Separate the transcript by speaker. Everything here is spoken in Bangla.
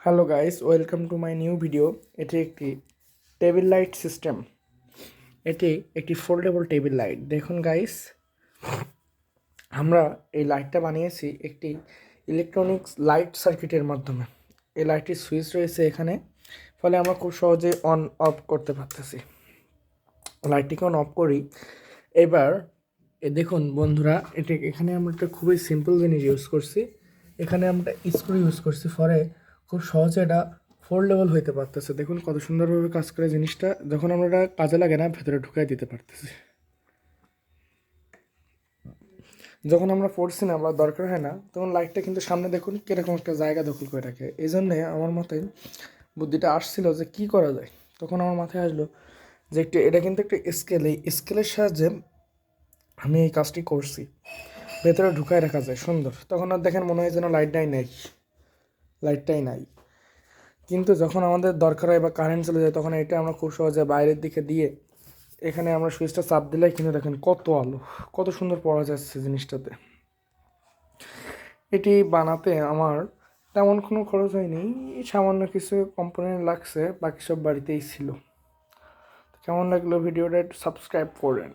Speaker 1: Hello guys, welcome to my new video. এটি একটি টেবিল লাইট সিস্টেম। এটি একটি ফোল্ডেবল টেবিল লাইট। দেখুন গাইস, আমরা এই লাইটটা বানিয়েছি একটি ইলেকট্রনিক্স লাইট সার্কিটের মাধ্যমে। এই লাইটটির সুইচ রয়েছে এখানে, ফলে আমরা খুব সহজে অন অফ করতে পারতেছি। লাইটটিকে অন অফ করি। এবার দেখুন বন্ধুরা, এখানে আমরা একটা খুবই সিম্পল জিনিস ইউজ করছি। এখানে আমরা স্ক্রু ইউজ করছি, ফলে খুব সহজে এটা ফোল্ডেবল হইতে পারতেছে। দেখুন কত সুন্দরভাবে কাজ করে জিনিসটা। যখন আমরা এটা কাজে লাগে না, ভেতরে ঢুকাই দিতে পারতেছি। যখন আমরা পড়ছি না বা দরকার হয় না, তখন লাইটটা কিন্তু সামনে দেখুন কীরকম একটা জায়গা দখল করে রাখে। এই জন্যে আমার মাথায় বুদ্ধিটা আসছিল যে কি করা যায়। তখন আমার মাথায় আসলো যে এটা কিন্তু একটা স্কেল, এই স্কেলের সাহায্যে আমি এই কাজটি করছি। ভেতরে ঢুকায় রাখা যায় সুন্দর। তখন আর দেখেন মনে হয় যেন লাইটটাই নাই। কিন্তু যখন আমাদের দরকার হয় বা কারেন্ট চলে যায়, তখন এটা আমরা খুব সহজে বাইরের দিকে দিয়ে এখানে আমরা সুইচটা চাপ দিলে কিন্তু দেখেন কত আলো, কত সুন্দর পড়া যাচ্ছে জিনিসটাতে। এটি বানাতে আমার তেমন কোনো খরচ হয়নি, সামান্য কিছু কম্পোনেন্ট লাগছে, বাকি সব বাড়িতেই ছিল। কেমন লাগলো ভিডিওটা একটু সাবস্ক্রাইব করেন।